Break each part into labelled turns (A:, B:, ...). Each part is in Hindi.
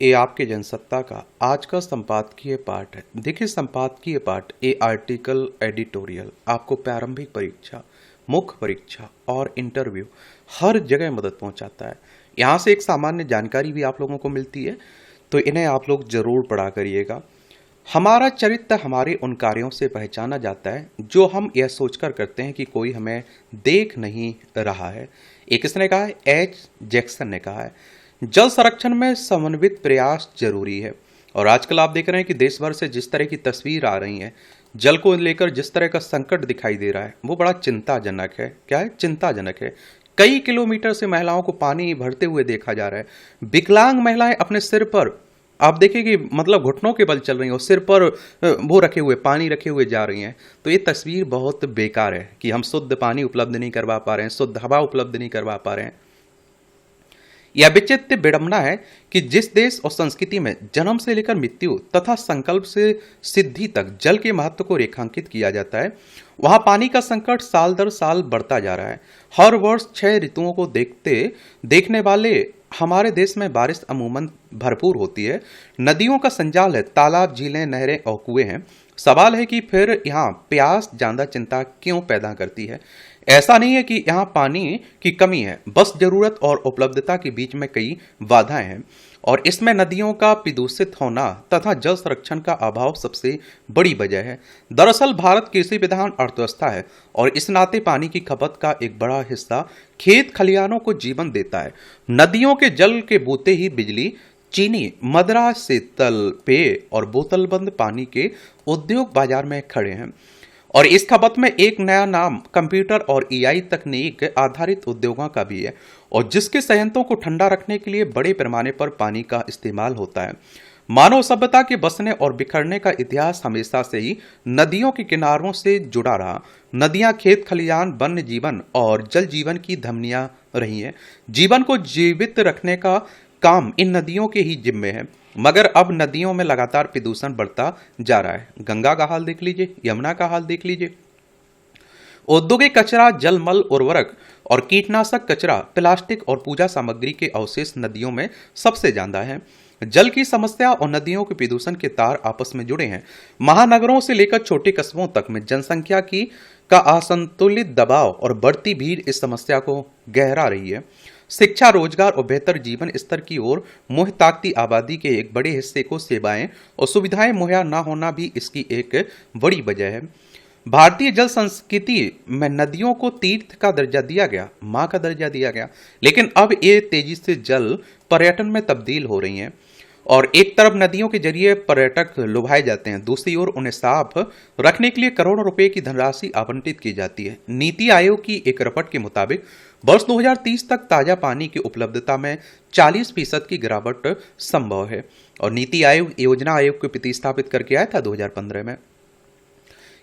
A: ये आपके जनसत्ता का आज का संपादकीय पाठ है। देखिए, संपादकीय पाठ ये आर्टिकल एडिटोरियल आपको प्रारंभिक परीक्षा, मुख्य परीक्षा और इंटरव्यू हर जगह मदद पहुंचाता है। यहाँ से एक सामान्य जानकारी भी आप लोगों को मिलती है, तो इन्हें आप लोग जरूर पढ़ा करिएगा। हमारा चरित्र हमारे उन कार्यों से पहचाना जाता है जो हम यह सोचकर करते हैं कि कोई हमें देख नहीं रहा है। एक किसने कहा है? एच जैक्सन ने कहा है। जल संरक्षण में समन्वित प्रयास जरूरी है। और आजकल आप देख रहे हैं कि देश भर से जिस तरह की तस्वीर आ रही है, जल को लेकर जिस तरह का संकट दिखाई दे रहा है, वो बड़ा चिंताजनक है। क्या है? चिंताजनक है। कई किलोमीटर से महिलाओं को पानी भरते हुए देखा जा रहा है। विकलांग महिलाएं अपने सिर पर, आप देखिए कि मतलब घुटनों के बल चल रही हैं और सिर पर वो रखे हुए, पानी रखे हुए जा रही हैं। तो ये तस्वीर बहुत बेकार है कि हम शुद्ध पानी उपलब्ध नहीं करवा पा रहे हैं, शुद्ध हवा उपलब्ध नहीं करवा पा रहे हैं। यह विचित्र विडंबना है कि जिस देश और संस्कृति में जन्म से लेकर मृत्यु तथा संकल्प से सिद्धि तक जल के महत्व को रेखांकित किया जाता है, वहां पानी का संकट साल दर साल बढ़ता जा रहा है। हर वर्ष 6 ऋतुओं को देखने वाले हमारे देश में बारिश अमूमन भरपूर होती है। नदियों का संजाल है, तालाब, झीलें, नहरें और कुएं हैं। सवाल है कि फिर यहाँ प्यास ज्यादा चिंता क्यों पैदा करती है? ऐसा नहीं है कि यहाँ पानी की कमी है, बस जरूरत और उपलब्धता के बीच में कई बाधाएं हैं। और इसमें नदियों का प्रदूषित होना तथा जल संरक्षण का अभाव सबसे बड़ी वजह है। दरअसल भारत कृषि प्रधान अर्थव्यवस्था है और इस नाते पानी की खपत का एक बड़ा हिस्सा खेत खलिहानों को जीवन देता है। नदियों के जल के बूते ही बिजली, चीनी, मदिरा, शीतल पेय और बोतलबंद पानी के उद्योग बाजार में खड़े हैं। और इस खपत में एक नया नाम कंप्यूटर और एआई तकनीक आधारित उद्योगों का भी है, और जिसके संयंत्रों को ठंडा रखने के लिए बड़े पैमाने पर पानी का इस्तेमाल होता है। मानव सभ्यता के बसने और बिखरने का इतिहास हमेशा से ही नदियों के किनारों से जुड़ा रहा। नदियां खेत खलिहान, वन्य जीवन और जल जीवन की धमनियां रही हैं। जीवन को जीवित रखने का काम इन नदियों के ही जिम्मे है। मगर अब नदियों में लगातार प्रदूषण बढ़ता जा रहा है। गंगा का हाल देख लीजिए, यमुना का हाल देख लीजिए। औद्योगिक कचरा, जलमल, उर्वरक और कीटनाशक कचरा, प्लास्टिक और पूजा सामग्री के अवशेष नदियों में सबसे ज्यादा है। जल की समस्या और नदियों के प्रदूषण के तार आपस में जुड़े हैं। महानगरों से लेकर छोटे कस्बों तक में जनसंख्या का असंतुलित दबाव और बढ़ती भीड़ इस समस्या को गहरा रही है। शिक्षा, रोजगार और बेहतर जीवन स्तर की ओर मुंह ताकती आबादी के एक बड़े हिस्से को सेवाएं और सुविधाएं मुहैया न होना भी इसकी एक बड़ी वजह है। भारतीय जल संस्कृति में नदियों को तीर्थ का दर्जा दिया गया, मां का दर्जा दिया गया, लेकिन अब ये तेजी से जल पर्यटन में तब्दील हो रही हैं। और एक तरफ नदियों के जरिए पर्यटक लुभाए जाते हैं, दूसरी ओर उन्हें साफ रखने के लिए करोड़ों रुपए की धनराशि आवंटित की जाती है। नीति आयोग की एक रिपोर्ट के मुताबिक वर्ष 2030 तक ताजा पानी की उपलब्धता में 40% की गिरावट संभव है। और नीति आयोग योजना आयोग को प्रतिस्थापित करके आया था 2015 में।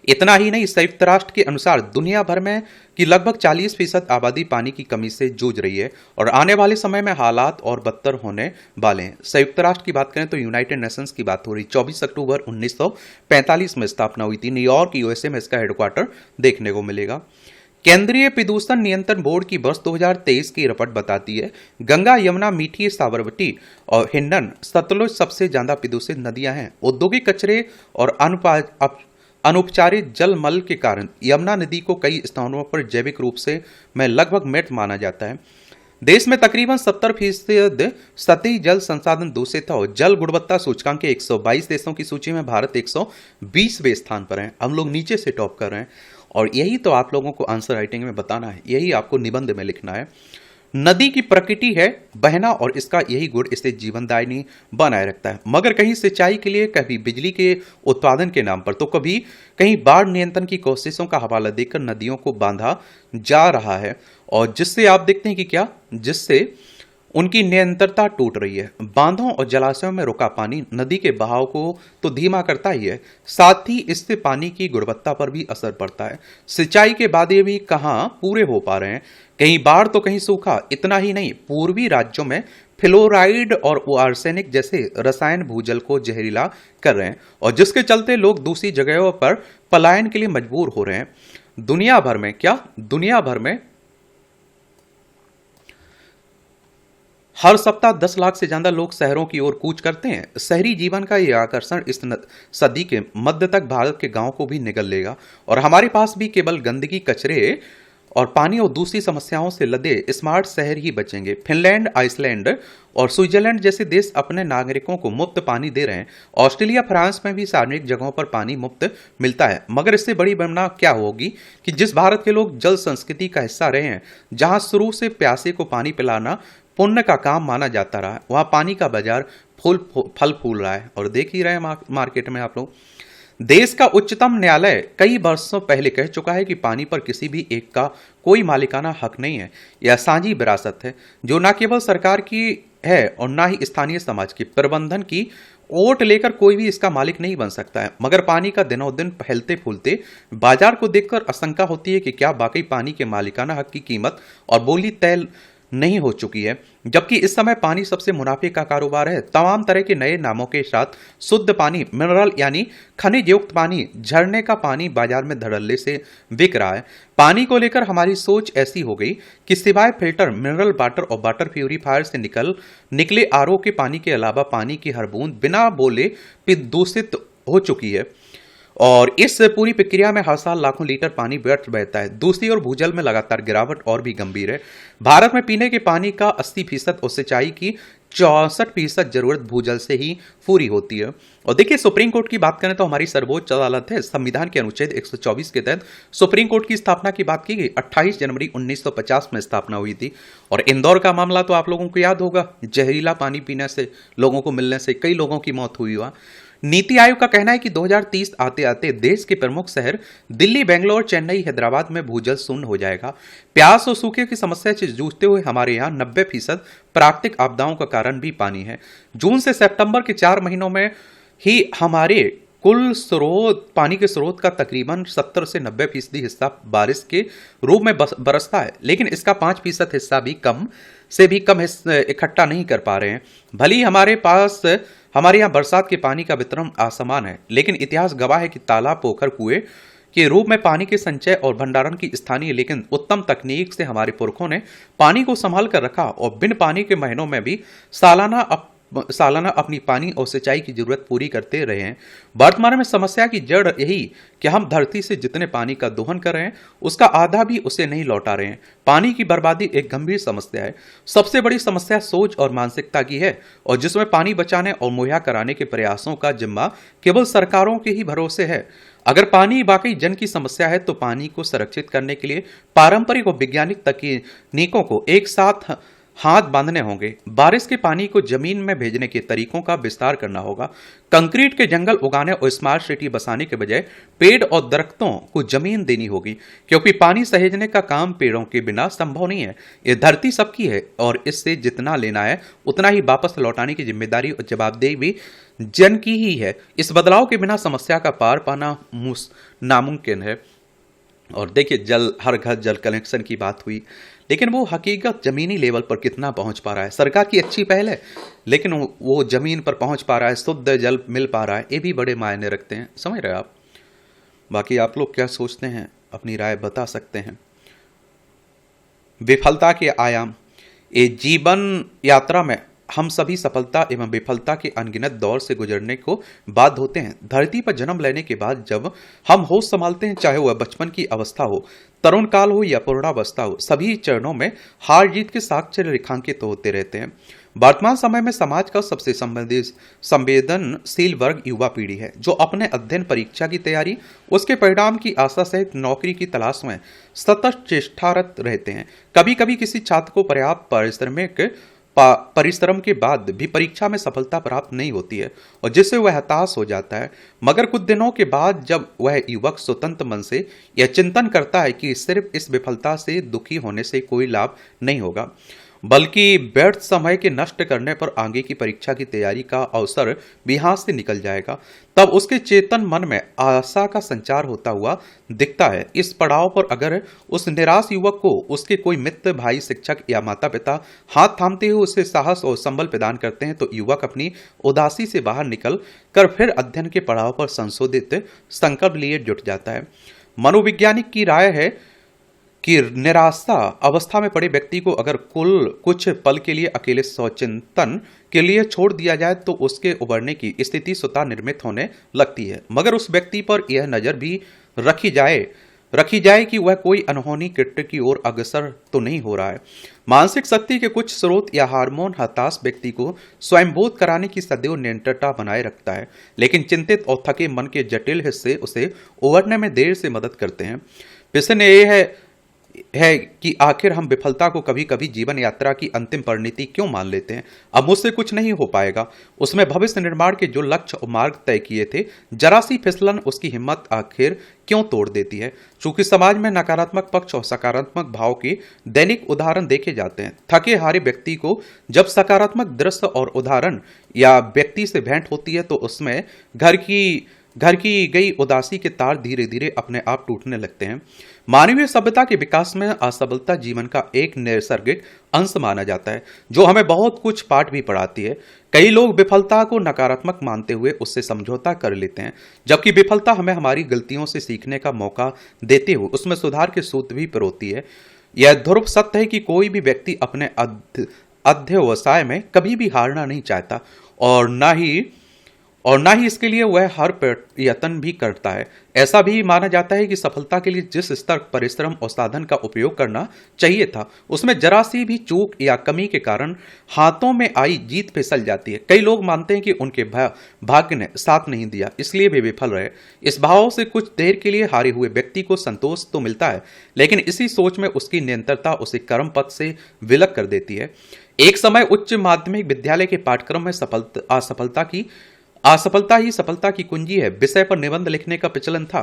A: इतना ही नहीं, संयुक्त राष्ट्र के अनुसार दुनिया भर में की लगभग 40% आबादी पानी की कमी से जूझ रही है और आने वाले समय में हालात और बदतर होने वाले हैं। संयुक्त राष्ट्र की बात करें तो यूनाइटेड नेशंस की बात हो रही। 24 अक्टूबर 1945 में स्थापना हुई थी। न्यूयॉर्क, यूएसए में इसका हेडक्वार्टर देखने को मिलेगा। केंद्रीय प्रदूषण नियंत्रण बोर्ड की वर्ष 2023 की रिपोर्ट बताती है गंगा, यमुना, मीठी, साबरमती और हिंडन, सतलुज सबसे ज्यादा प्रदूषित नदियां हैं। औद्योगिक कचरे और अनुपचारित जल मल के कारण यमुना नदी को कई स्थानों पर जैविक रूप से में लगभग मृत माना जाता है। देश में तकरीबन 70% सतही जल संसाधन दूषित है और जल गुणवत्ता सूचकांक के 122 देशों की सूची में भारत 120वें स्थान पर है। हम लोग नीचे से टॉप कर रहे हैं और यही तो आप लोगों को आंसर राइटिंग में बताना है, यही आपको निबंध में लिखना है। नदी की प्रकृति है बहना और इसका यही गुण इसे जीवनदायिनी बनाए रखता है। मगर कहीं सिंचाई के लिए, कभी बिजली के उत्पादन के नाम पर, तो कभी कहीं बाढ़ नियंत्रण की कोशिशों का हवाला देकर नदियों को बांधा जा रहा है, और जिससे आप देखते हैं कि क्या, जिससे उनकी निरंतरता टूट रही है। बांधों और जलाशयों में रुका पानी नदी के बहाव को तो धीमा करता ही है, साथ ही इससे पानी की गुणवत्ता पर भी असर पड़ता है। सिंचाई के वादे भी कहाँ पूरे हो पा रहे हैं, कहीं बाढ़ तो कहीं सूखा। इतना ही नहीं, पूर्वी राज्यों में फ्लोराइड और आर्सेनिक जैसे रसायन भूजल को जहरीला कर रहे हैं, और जिसके चलते लोग दूसरी जगहों पर पलायन के लिए मजबूर हो रहे हैं। दुनिया भर में हर सप्ताह 10 लाख से ज्यादा लोग शहरों की ओर कूच करते हैं। शहरी जीवन का ये आकर्षण इस सदी के मध्य तक भारत के गांव को भी निगल लेगा और हमारे पास भी केवल गंदगी, कचरे और पानी और दूसरी समस्याओं से लदे स्मार्ट शहर ही बचेंगे। फिनलैंड, आइसलैंड और स्विट्जरलैंड जैसे देश अपने नागरिकों को मुफ्त पानी दे रहे हैं। ऑस्ट्रेलिया, फ्रांस में भी सार्वजनिक जगहों पर पानी मुफ्त मिलता है। मगर इससे बड़ी वरना क्या होगी कि जिस भारत के लोग जल संस्कृति का हिस्सा रहे हैं, जहां शुरू से प्यासे को पानी पिलाना पुण्य का काम माना जाता रहा, वहां पानी का बाजार फल फूल रहा है। और देख ही रहे हैं मार्केट में आप लोग। देश का उच्चतम न्यायालय कई वर्षों पहले कह चुका है कि पानी पर किसी भी एक का कोई मालिकाना हक नहीं है। यह साझी विरासत है जो न केवल सरकार की है और न ही स्थानीय समाज की। प्रबंधन की ओट लेकर कोई भी इसका मालिक नहीं बन सकता है। मगर पानी का दिनों दिन फैलते फूलते बाजार को देखकर आशंका होती है कि क्या वाकई पानी के मालिकाना हक की कीमत और बोली तय नहीं हो चुकी है। जबकि इस समय पानी सबसे मुनाफे का कारोबार है। तमाम तरह के नए नामों के साथ शुद्ध पानी, मिनरल यानी खनिज युक्त पानी, झरने का पानी बाजार में धड़ल्ले से बिक रहा है। पानी को लेकर हमारी सोच ऐसी हो गई कि सिवाय फिल्टर, मिनरल वाटर और वाटर प्यूरिफायर से निकले आरओ के पानी के अलावा पानी की हर बूंद बिना बोले दूषित हो चुकी है। और इस पूरी प्रक्रिया में हर साल लाखों लीटर पानी व्यर्थ बहता है। दूसरी ओर भूजल में लगातार गिरावट और भी गंभीर है। भारत में पीने के पानी का 80% और सिंचाई की 64% जरूरत भूजल से ही पूरी होती है। और देखिए, सुप्रीम कोर्ट की बात करें तो हमारी सर्वोच्च अदालत है। संविधान के अनुच्छेद 124 के तहत सुप्रीम कोर्ट की स्थापना की बात की गई। 28 जनवरी 1950 में स्थापना हुई थी। और इंदौर का मामला तो आप लोगों को याद होगा, जहरीला पानी पीने से लोगों को मिलने से कई लोगों की मौत हुई हुआ। नीति आयोग का कहना है कि 2030 आते आते देश के प्रमुख शहर दिल्ली, बेंगलोर, चेन्नई, हैदराबाद में भूजल शून्य हो जाएगा। प्यास और सूखे की समस्या से जूझते हुए हमारे यहाँ 90% प्राकृतिक आपदाओं का कारण भी पानी है। जून से सितंबर के 4 महीनों में ही हमारे कुल पानी के स्रोत का तकरीबन 70 से 90% हिस्सा बारिश के रूप में बरसता है, लेकिन इसका 5% हिस्सा भी कम इकट्ठा नहीं कर पा रहे हैं। भले ही हमारे यहाँ बरसात के पानी का वितरण असमान है, लेकिन इतिहास गवाह है कि तालाब, पोखर, कुएं के रूप में पानी के संचय और भंडारण की स्थानीय लेकिन उत्तम तकनीक से हमारे पुरखों ने पानी को संभाल कर रखा और बिन पानी के महीनों में भी सालाना अपनी पानी और सिंचाई की जरूरत पूरी करते रहे हैं। वर्तमान में समस्या की जड़ यही कि हम धरती से जितने पानी का दोहन कर रहे हैं उसका आधा भी उसे नहीं लौटा रहे हैं। पानी की बर्बादी एक गंभीर समस्या है। सबसे बड़ी समस्या सोच और मानसिकता की है, और जिसमें पानी बचाने और मुहैया कराने के प्रयासों का जिम्मा केवल सरकारों के ही भरोसे है। अगर पानी वाकई जन की समस्या है तो पानी को संरक्षित करने के लिए पारंपरिक और वैज्ञानिक तकनीकों को एक साथ हाथ बांधने होंगे। बारिश के पानी को जमीन में भेजने के तरीकों का विस्तार करना होगा। कंक्रीट के जंगल उगाने और स्मार्ट सिटी बसाने के बजाय पेड़ और दरख्तों को जमीन देनी होगी, क्योंकि पानी सहेजने का काम पेड़ों के बिना संभव नहीं है। यह धरती सबकी है और इससे जितना लेना है उतना ही वापस लौटाने की जिम्मेदारी और जवाबदेही भी जन की ही है। इस बदलाव के बिना समस्या का पार पाना नामुमकिन है। और देखिए, हर घर जल कनेक्शन की बात हुई, लेकिन वो हकीकत जमीनी लेवल पर कितना पहुंच पा रहा है। सरकार की अच्छी पहल है, लेकिन वो जमीन पर पहुंच पा रहा है, शुद्ध जल मिल पा रहा है, ये भी बड़े मायने रखते हैं। समझ रहे आप? बाकी आप लोग क्या सोचते हैं, अपनी राय बता सकते हैं। विफलता के आयाम। ये जीवन यात्रा में हम सभी सफलता एवं विफलता के अनगिनत दौर से गुजरने को बाध्य होते हैं। धरती पर जन्म लेने के बाद जब हम होश संभालते हैं, चाहे वह बचपन की अवस्था हो, तरुण काल हो या पूर्णावस्था हो, सभी चरणों में हार जीत के साक्ष्य रेखांकित होते रहते हैं। वर्तमान समय में समाज का सबसे संवेदनशील वर्ग युवा पीढ़ी है, जो अपने अध्ययन, परीक्षा की तैयारी, उसके परिणाम की आशा सहित नौकरी की तलाश में सतत चेष्टारत रहते हैं। कभी कभी किसी छात्र को पर्याप्त परिश्रम के बाद भी परीक्षा में सफलता प्राप्त नहीं होती है और जिससे वह हताश हो जाता है। मगर कुछ दिनों के बाद जब वह युवक स्वतंत्र मन से यह चिंतन करता है कि सिर्फ इस विफलता से दुखी होने से कोई लाभ नहीं होगा, बल्कि व्यर्थ समय के नष्ट करने पर आगे की परीक्षा की तैयारी का अवसर भी हाथ से निकल जाएगा, तब उसके चेतन मन में आशा का संचार होता हुआ दिखता है। इस पड़ाव पर अगर उस निराश युवक को उसके कोई मित्र, भाई, शिक्षक या माता पिता हाथ थामते हुए उसे साहस और संबल प्रदान करते हैं, तो युवक अपनी उदासी से बाहर निकल कर फिर अध्ययन के पड़ाव पर संशोधित संकल्प लिए जुट जाता है। मनोवैज्ञानिक की राय है कि निराशा अवस्था में पड़े व्यक्ति को अगर कुछ पल के लिए अकेले स्वचिंतन के लिए छोड़ दिया जाए तो उसके उबरने की स्थिति स्वतः निर्मित होने लगती है, मगर उस व्यक्ति पर यह नजर भी रखी जाए कि वह कोई अनहोनी कृत्य की ओर अग्रसर तो नहीं हो रहा है। मानसिक शक्ति के कुछ स्रोत या हार्मोन हताश व्यक्ति को स्वयंबोध कराने की सदैव निरंतरता बनाए रखता है, लेकिन चिंतित और थके मन के जटिल हिस्से उसे उबरने में देर से मदद करते हैं। प्रश्न यह है कि आखिर हम विफलता को कभी कभी जीवन यात्रा की अंतिम परिणति क्यों मान लेते हैं। अब मुझसे कुछ नहीं हो पाएगा, उसमें भविष्य निर्माण के जो लक्ष्य और मार्ग तय किए थे, जरा सी फिसलन उसकी हिम्मत आखिर क्यों तोड़ देती है। चूंकि समाज में नकारात्मक पक्ष और सकारात्मक भाव के दैनिक उदाहरण देखे जाते हैं, थके हारे व्यक्ति को जब सकारात्मक दृश्य और उदाहरण या व्यक्ति से भेंट होती है तो उसमें घर की गई उदासी के तार धीरे धीरे अपने आप टूटने लगते हैं। मानवीय सभ्यता के विकास में असफलता जीवन का एक नैसर्गिक अंश माना जाता है, जो हमें बहुत कुछ पाठ भी पढ़ाती है। कई लोग विफलता को नकारात्मक मानते हुए उससे समझौता कर लेते हैं, जबकि विफलता हमें हमारी गलतियों से सीखने का मौका देते हुए उसमें सुधार के सूत्र भी पिरोती है। यह ध्रुव सत्य है कि कोई भी व्यक्ति अपने अध्यवसाय में कभी भी हारना नहीं चाहता और ना ही इसके लिए वह हर प्रयत्न भी करता है। ऐसा भी माना जाता है कि सफलता के लिए जिस स्तर परिश्रम और साधन का उपयोग करना चाहिए था, उसमें जरा सी भी चूक या कमी के कारण हाथों में आई जीत फिसल जाती है। कई लोग मानते हैं कि उनके भाग्य ने साथ नहीं दिया, इसलिए वे विफल रहे। इस भाव से कुछ देर के लिए हारे हुए व्यक्ति को संतोष तो मिलता है, लेकिन इसी सोच में उसकी निरंतरता उसे कर्म पथ से विलग कर देती है। एक समय उच्च माध्यमिक विद्यालय के पाठ्यक्रम में असफलता ही सफलता की कुंजी है विषय पर निबंध लिखने का प्रचलन था,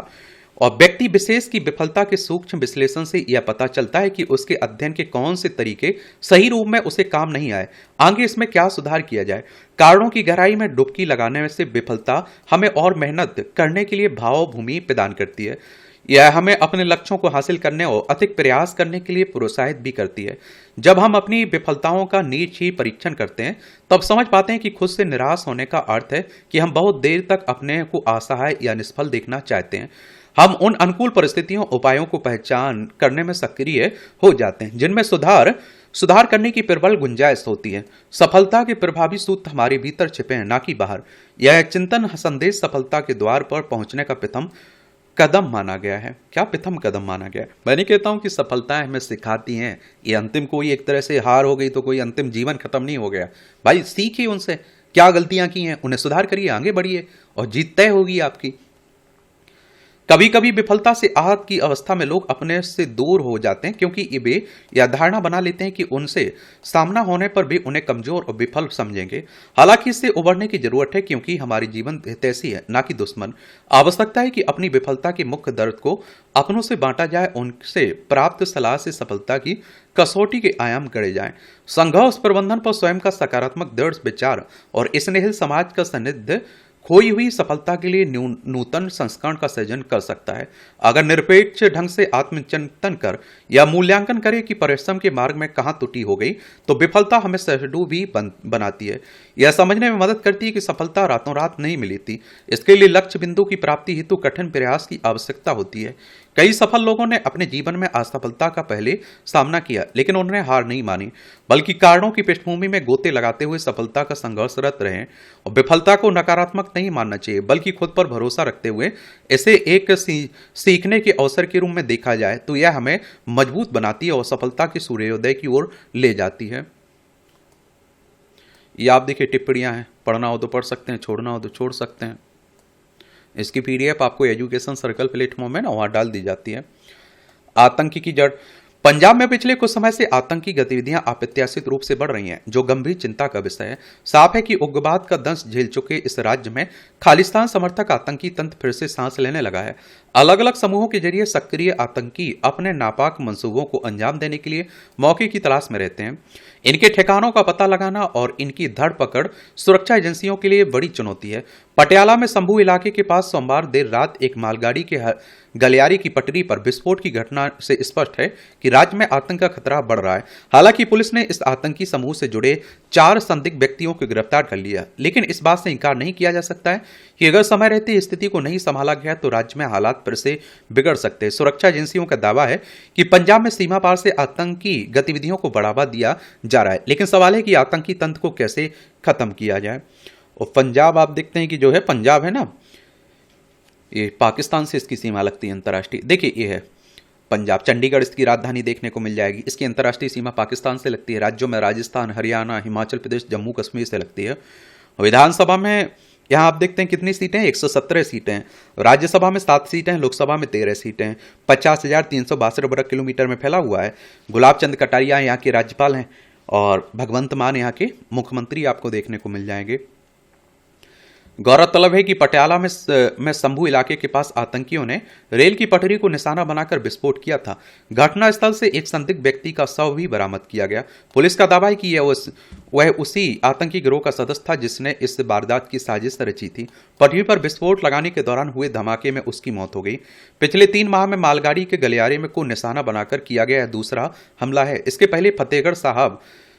A: और व्यक्ति विशेष की विफलता के सूक्ष्म विश्लेषण से यह पता चलता है कि उसके अध्ययन के कौन से तरीके सही रूप में उसे काम नहीं आए, आगे इसमें क्या सुधार किया जाए। कारणों की गहराई में डुबकी लगाने से विफलता हमें और मेहनत करने के लिए भाव भूमि प्रदान करती है। यह हमें अपने लक्ष्यों को हासिल करने और अधिक प्रयास करने के लिए प्रोत्साहित भी करती है। जब हम अपनी विफलताओं का नीच ही परीक्षण करते हैं, तब समझ पाते हैं कि खुद से निराश होने का अर्थ है कि हम बहुत देर तक अपने को असहाय या निष्फल देखना चाहते हैं। हम उन अनुकूल परिस्थितियों उपायों को पहचान करने में सक्रिय हो जाते हैं जिनमें सुधार करने की प्रबल गुंजाइश होती है। सफलता के प्रभावी सूत्र हमारे भीतर छिपे हैं, ना कि बाहर। यह चिंतन संदेश सफलता के द्वार पर पहुंचने का प्रथम कदम माना गया है। क्या प्रथम कदम माना गया है? मैं नहीं कहता हूं कि सफलताएं हमें सिखाती हैं, ये अंतिम कोई एक तरह से हार हो गई तो कोई अंतिम जीवन खत्म नहीं हो गया। भाई सीखिए उनसे, क्या गलतियां की हैं उन्हें सुधार करिए, आगे बढ़िए और जीत तय होगी आपकी। कभी कभी विफलता से आहत की अवस्था में लोग अपने से दूर हो जाते हैं, क्योंकि वे यह धारणा बना लेते हैं कि उनसे सामना होने पर भी उन्हें कमजोर और विफल समझेंगे। हालांकि इससे उबरने की जरूरत है, क्योंकि हमारी जीवन हितैषी है, ना कि दुश्मन। आवश्यकता है कि अपनी विफलता के मुख्य दर्द को अपनों से बांटा जाए, उनसे प्राप्त सलाह से सफलता की कसौटी के आयाम गढ़े जाएं। संघर्ष प्रबंधन पर स्वयं का सकारात्मक दृढ़ विचार और स्नेहिल समाज का सानिध्य खोई हुई सफलता के लिए नूतन संस्करण का सृजन कर सकता है। अगर निरपेक्ष ढंग से आत्मचिंतन कर या मूल्यांकन करे कि परिश्रम के मार्ग में कहां त्रुटि हो गई, तो विफलता हमें सहिष्णु भी बनाती है। यह समझने में मदद करती है कि सफलता रातों रात नहीं मिली थी। इसके लिए लक्ष्य बिंदु की प्राप्ति हेतु कठिन प्रयास की आवश्यकता होती है। कई सफल लोगों ने अपने जीवन में असफलता का पहले सामना किया, लेकिन उन्होंने हार नहीं मानी, बल्कि कारणों की पृष्ठभूमि में गोते लगाते हुए सफलता का संघर्षरत रहे। और विफलता को नकारात्मक नहीं मानना चाहिए, बल्कि खुद पर भरोसा रखते हुए इसे एक सीखने के अवसर के रूप में देखा जाए तो यह हमें मजबूत बनाती है और सफलता के सूर्योदय की ओर ले जाती है। ये आप देखिए टिप्पणियां हैं, पढ़ना हो तो पढ़ सकते हैं, छोड़ना हो तो छोड़ सकते हैं। इसकी पीडीएफ आपको एजुकेशन सर्कल प्लेटफॉर्म में ना वहां डाल दी जाती है। आतंकी की जड़। पंजाब में पिछले कुछ समय से आतंकी गतिविधियां अप्रत्याशित रूप से बढ़ रही हैं, जो गंभीर चिंता का विषय है। साफ है कि उग्रवाद का दंश झेल चुके इस राज्य में खालिस्तान समर्थक आतंकी तंत्र फिर से सांस लेने लगा है। अलग अलग समूहों के जरिए सक्रिय आतंकी अपने नापाक मंसूबों को अंजाम देने के लिए मौके की तलाश में रहते हैं। इनके ठिकानों का पता लगाना और इनकी धरपकड़ सुरक्षा एजेंसियों के लिए बड़ी चुनौती है। पटियाला में संभू इलाके के पास सोमवार देर रात एक मालगाड़ी के गलियारे की पटरी पर विस्फोट की घटना से स्पष्ट है कि राज्य में आतंक का खतरा बढ़ रहा है। हालांकि पुलिस ने इस आतंकी समूह से जुड़े 4 संदिग्ध व्यक्तियों को गिरफ्तार कर लिया, लेकिन इस बात से इंकार नहीं किया जा सकता है कि अगर समय रहते स्थिति को नहीं संभाला गया तो राज्य में हालात फिर से बिगड़ सकते हैं। सुरक्षा एजेंसियों का दावा है कि पंजाब में सीमा पार से आतंकी गतिविधियों को बढ़ावा दिया जा रहा है, लेकिन सवाल है कि आतंकी तंत्र को कैसे खत्म किया जाए। और पंजाब आप देखते हैं कि जो है पंजाब है ना, ये पाकिस्तान से इसकी सीमा लगती है अंतर्राष्ट्रीय। देखिए ये है पंजाब, चंडीगढ़ इसकी राजधानी देखने को मिल जाएगी। इसकी अंतर्राष्ट्रीय सीमा पाकिस्तान से लगती है। राज्यों में राजस्थान, हरियाणा, हिमाचल प्रदेश, जम्मू कश्मीर से लगती है। विधानसभा में यहाँ आप देखते हैं कितनी सीटें हैं, 117 सीटें हैं। राज्यसभा में 7 सीटें हैं, लोकसभा में 13 सीटें हैं। 50,362 वर्ग किलोमीटर में फैला हुआ है। गुलाब चंद कटारिया यहाँ के राज्यपाल हैं और भगवंत मान यहाँ के मुख्यमंत्री आपको देखने को मिल जाएंगे। गौरतलब है कि पटियाला में संभू इलाके के पास आतंकियों ने रेल की पटरी को निशाना बनाकर विस्फोट किया था। घटनास्थल से एक संदिग्ध व्यक्ति का शव भी बरामद किया गया। पुलिस का दावा है कि वह उसी आतंकी गिरोह का सदस्य था जिसने इस वारदात की साजिश रची थी। पटरी पर विस्फोट लगाने के दौरान हुए धमाके में उसकी मौत हो गई। पिछले 3 माह में मालगाड़ी के गलियारे में को निशाना बनाकर किया गया दूसरा हमला है। इसके पहले फतेहगढ़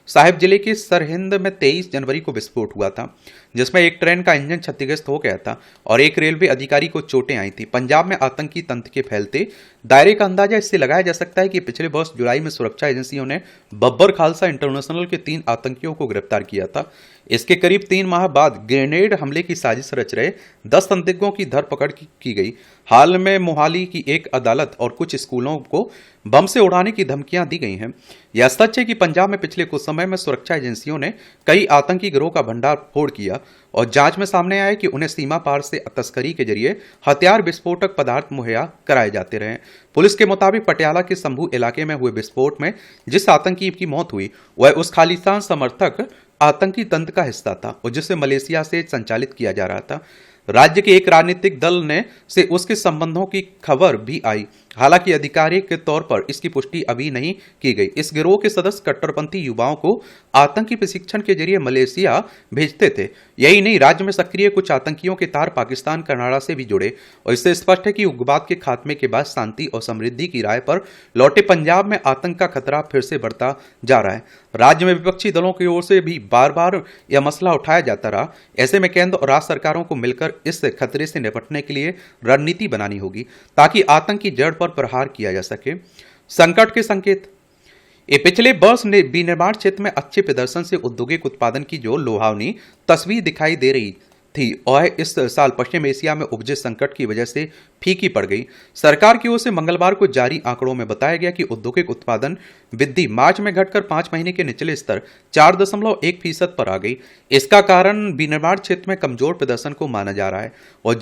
A: साहिब जिले के सरहिंद में 23 जनवरी को विस्फोट हुआ था, जिसमें एक ट्रेन का इंजन क्षतिग्रस्त हो गया था और एक रेलवे अधिकारी को चोटें आई थी। पंजाब में आतंकी तंत्र के फैलते दायरे का अंदाजा इससे लगाया जा सकता है कि पिछले वर्ष जुलाई में सुरक्षा एजेंसियों ने बब्बर खालसा इंटरनेशनल के 3 आतंकियों को गिरफ्तार किया था। इसके करीब 3 माह बाद ग्रेनेड हमले की साजिश रच रहे 10 संदिग्धों की धरपकड़ की गई। हाल में मोहाली की एक अदालत और कुछ स्कूलों को बम से उड़ाने की धमकियां दी गई हैं। यह सच है कि पंजाब में पिछले कुछ समय में सुरक्षा एजेंसियों ने कई आतंकी गिरोह का भंडाफोड़ किया और जांच में सामने आया कि उन्हें सीमा पार से तस्करी के जरिए हथियार विस्फोटक पदार्थ मुहैया कराए जाते रहे। पुलिस के मुताबिक पटियाला के संभू इलाके में हुए विस्फोट में जिस आतंकी की मौत हुई वह उस खालिस्तान समर्थक आतंकी तंत्र का हिस्सा था और जिसे मलेशिया से संचालित किया जा रहा था। राज्य के एक राजनीतिक दल ने से उसके संबंधों की खबर भी आई, हालांकि आधिकारिक के तौर पर इसकी पुष्टि अभी नहीं की गई। इस गिरोह के सदस्य कट्टरपंथी युवाओं को आतंकी प्रशिक्षण के जरिए मलेशिया भेजते थे। यही नहीं, राज्य में सक्रिय कुछ आतंकियों के तार पाकिस्तान, कनाडा से भी जुड़े और इससे स्पष्ट है कि उग्रवाद के खात्मे के बाद शांति और समृद्धि की राह पर लौटे पंजाब में आतंक का खतरा फिर से बढ़ता जा रहा है। राज्य में विपक्षी दलों की ओर से भी बार बार यह मसला उठाया जाता रहा। ऐसे में केंद्र और राज्य सरकारों को मिलकर इस खतरे से निपटने के लिए रणनीति बनानी होगी ताकि आतंक की जड़ पर प्रहार किया जा सके। संकट के संकेत। ये पिछले वर्ष विनिर्माण क्षेत्र में अच्छे प्रदर्शन से औद्योगिक उत्पादन की जो लुभावनी तस्वीर दिखाई दे रही थी और इस साल पश्चिम एशिया में उपजे संकट की वजह से फीकी पड़ गई। सरकार की ओर से मंगलवार को जारी आंकड़ों में बताया गया कि औद्योगिक उत्पादन वृद्धि मार्च में घटकर 5 महीने के निचले स्तर 4.1% पर आ गई। इसका कारण विनिर्माण क्षेत्र में कमजोर प्रदर्शन को माना जा रहा है और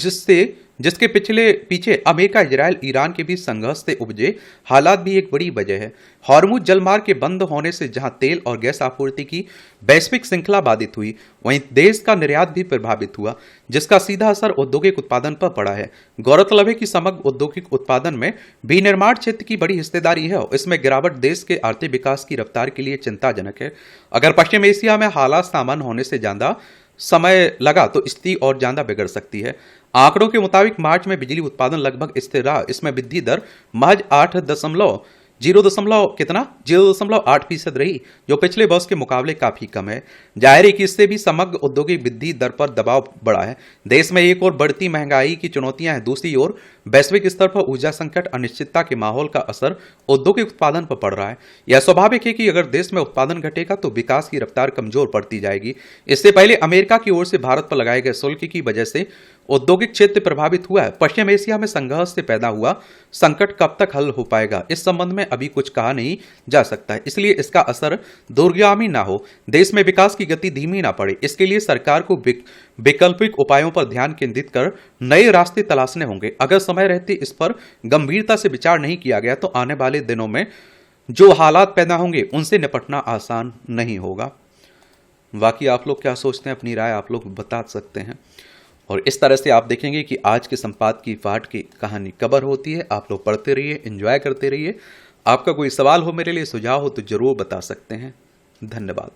A: जिसके पीछे अमेरिका, इजरायल, ईरान के बीच संघर्ष से उपजे हालात भी एक बड़ी वजह है। हॉर्मुज जलमार्ग के बंद होने से जहां तेल और गैस आपूर्ति की वैश्विक श्रृंखला बाधित हुई, वहीं देश का निर्यात भी प्रभावित हुआ, जिसका सीधा असर औद्योगिक उत्पादन पर पड़ा है। गौरतलब है कि समग्र औद्योगिक उत्पादन में विनिर्माण क्षेत्र की बड़ी हिस्सेदारी है और इसमें गिरावट देश के आर्थिक विकास की रफ्तार के लिए चिंताजनक है। अगर पश्चिम एशिया में हालात सामान्य होने से ज्यादा समय लगा तो स्थिति और ज्यादा बिगड़ सकती है। आंकड़ों के मुताबिक मार्च में बिजली उत्पादन लगभग स्थिर रहा। इसमें वृद्धि दर महज 0.8% रही, जो पिछले वर्ष के मुकाबले काफी कम है। जाहिर है कि इससे भी समग्र औद्योगिक वृद्धि दर पर दबाव बढ़ा है। देश में एक और बढ़ती महंगाई की चुनौतियां हैं, दूसरी ओर वैश्विक स्तर पर ऊर्जा संकट, अनिश्चितता के माहौल का असर औद्योगिक उत्पादन पर पड़ रहा है। यह स्वाभाविक है कि अगर देश में उत्पादन घटेगा तो विकास की रफ्तार कमजोर पड़ती जाएगी। इससे पहले अमेरिका की ओर से भारत पर लगाए गए शुल्क की वजह से औद्योगिक क्षेत्र प्रभावित हुआ है। पश्चिम एशिया में संघर्ष से पैदा हुआ संकट कब तक हल हो पाएगा, इस संबंध में अभी कुछ कहा नहीं जा सकता है। इसलिए इसका असर दूरगामी ना हो, देश में विकास की गति धीमी ना पड़े, इसके लिए सरकार को वैकल्पिक उपायों पर ध्यान केंद्रित कर नए रास्ते तलाशने होंगे। अगर समय रहते इस पर गंभीरता से विचार नहीं किया गया तो आने वाले दिनों में जो हालात पैदा होंगे उनसे निपटना आसान नहीं होगा। बाकी आप लोग क्या सोचते हैं, अपनी राय आप लोग बता सकते हैं। और इस तरह से आप देखेंगे कि आज के संपादकीय पाठ की कहानी कवर होती है। आप लोग पढ़ते रहिए, एंजॉय करते रहिए। आपका कोई सवाल हो, मेरे लिए सुझाव हो तो जरूर बता सकते हैं। धन्यवाद।